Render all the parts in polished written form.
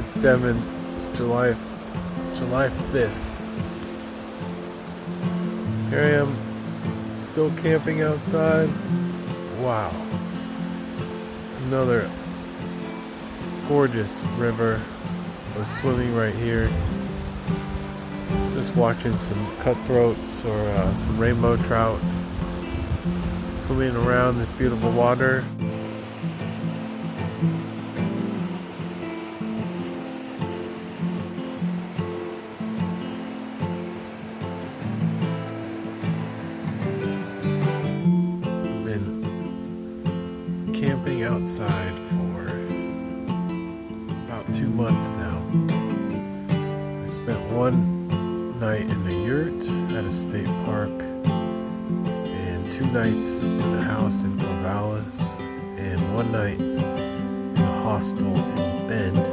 It's Devin. It's July 5th. Here I am, still camping outside. Wow. Another gorgeous river. I was swimming right here. Just watching some cutthroats or some rainbow trout swimming around this beautiful water. Camping outside for about 2 months now. I spent one night in a yurt at a state park and 2 nights in a house in Corvallis and 1 night in a hostel in Bend.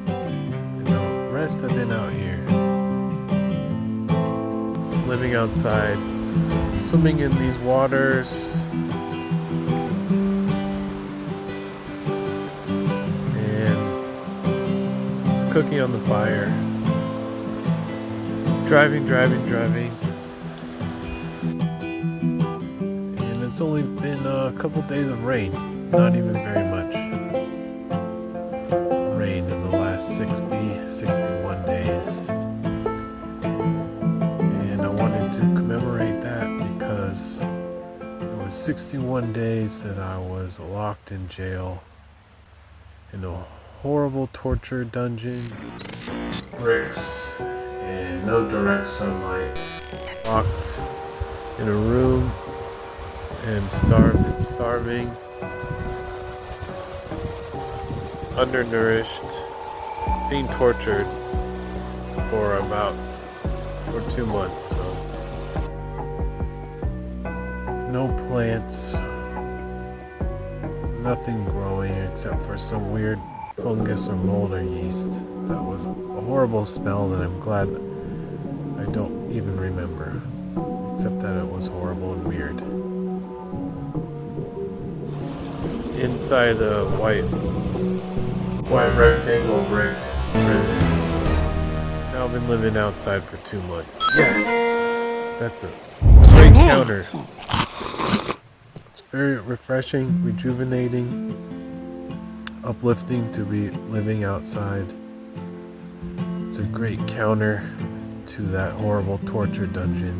And the rest have been out here, living outside, swimming in these waters, cooking on the fire, driving. And it's only been a couple days of rain, not even very much rain in the last 61 days. And I wanted to commemorate that because it was 61 days that I was locked in jail in a horrible torture dungeon, bricks, and no direct sunlight. Locked in a room and starving, undernourished, being tortured for 2 months. So no plants, nothing growing except for some weird fungus or mold or yeast. That was a horrible smell that I'm glad I don't even remember, except that it was horrible and weird. Inside a white rectangle brick prison. Now I've been living outside for 2 months. Yes! That's a great counter. It's very refreshing, rejuvenating, uplifting to be living outside. It's a great counter to that horrible torture dungeon.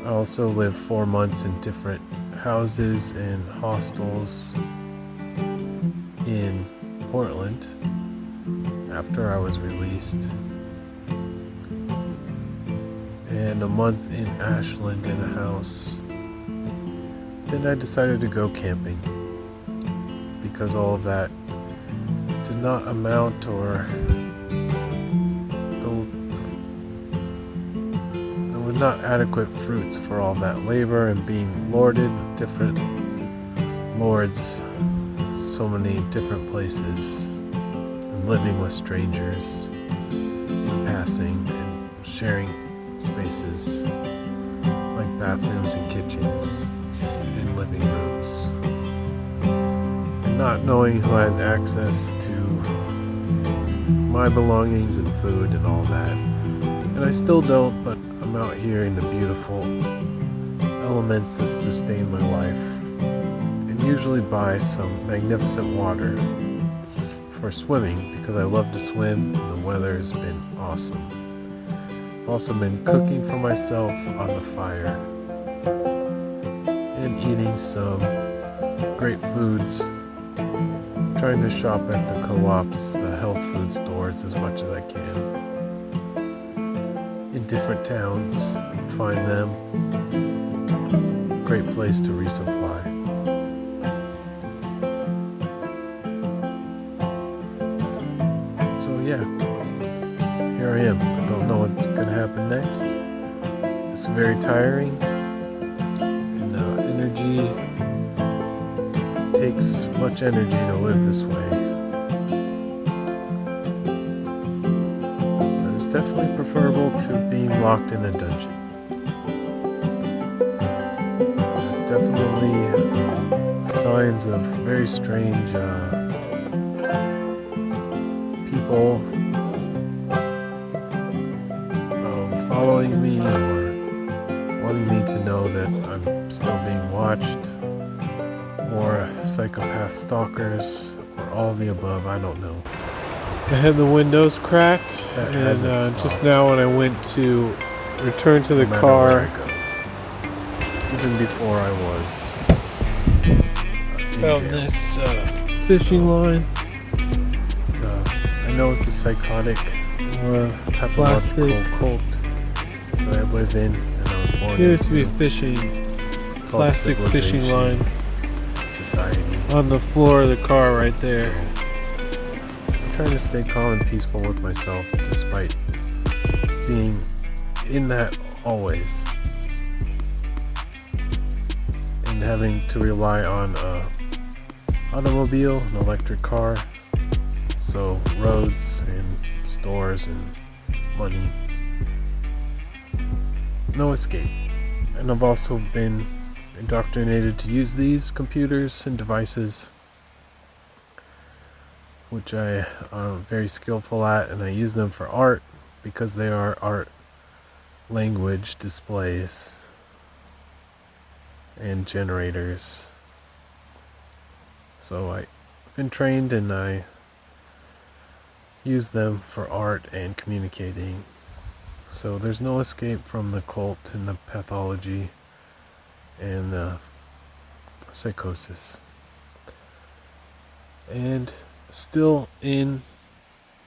I also lived 4 months in different houses and hostels in Portland after I was released, and a month in Ashland in a house. Then I decided to go camping because all of that did not amount, or there were not adequate fruits for all that labor and being lorded with different lords, so many different places, and living with strangers in passing and sharing spaces like bathrooms and kitchens and living rooms, and not knowing who has access to my belongings and food and all that. And I still don't, but I'm out here in the beautiful elements that sustain my life, and usually buy some magnificent water for swimming because I love to swim and the weather has been awesome. I've also been cooking for myself on the fire and eating some great foods, trying to shop at the co-ops, the health food stores as much as I can in different towns, find them. Great place to resupply. So yeah, here I am. I don't know what's gonna happen next. It's very tiring. Energy takes much energy to live this way. But it's definitely preferable to being locked in a dungeon. Definitely signs of very strange people following me or wanting me to know that I'm still being watched, or psychopath stalkers, or all of the above. I don't know. I had the windows cracked, and just now when I went to return to the car, even before I was found this fishing line. I know it's a psychotic or pathological cult that I live in, and I was born appears to be a fishing plastic fishing line society on the floor of the car right there. So, I'm trying to stay calm and peaceful with myself despite being in that always, and having to rely on a automobile, an electric car, so roads and stores and money. No escape. And I've also been indoctrinated to use these computers and devices, which I am very skillful at, and I use them for art because they are art language displays and generators. So I've been trained, and I use them for art and communicating. So there's no escape from the cult and the pathology and the psychosis. And still in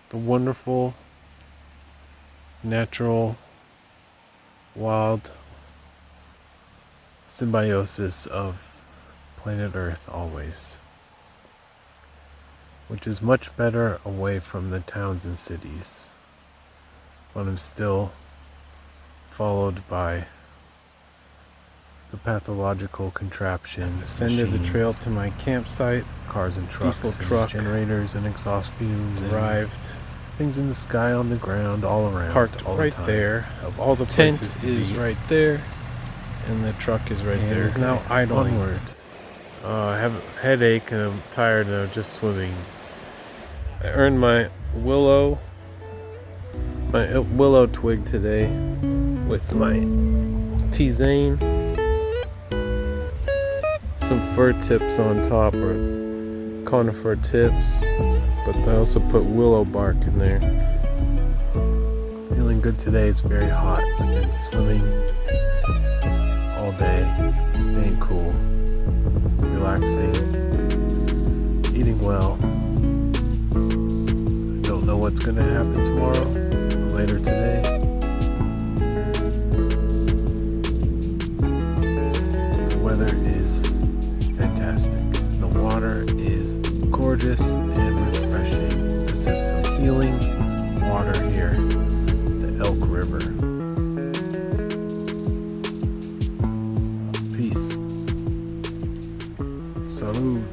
the wonderful, natural, wild symbiosis of planet Earth always, which is much better away from the towns and cities, but I'm still followed by the pathological contraptions. Ascended the trail to my campsite. Cars and trucks, diesel and truck, generators and exhaust fumes, arrived. Things in the sky, on the ground, all around, parked all right the time. there. Of all the Tent places to is be. right there, and the truck is right there. It's now idling. Onward. I have a headache and I'm tired and I'm just swimming. I earned my willow twig today with my tisane. Some fir tips on top, or conifer tips, but I also put willow bark in there. Feeling good today. It's very hot. I've been swimming all day, staying cool, relaxing, eating well. I don't know what's going to happen tomorrow or later today. The weather is fantastic. The water is gorgeous and refreshing. This is some healing water here, the Elk River. Peace. Salud.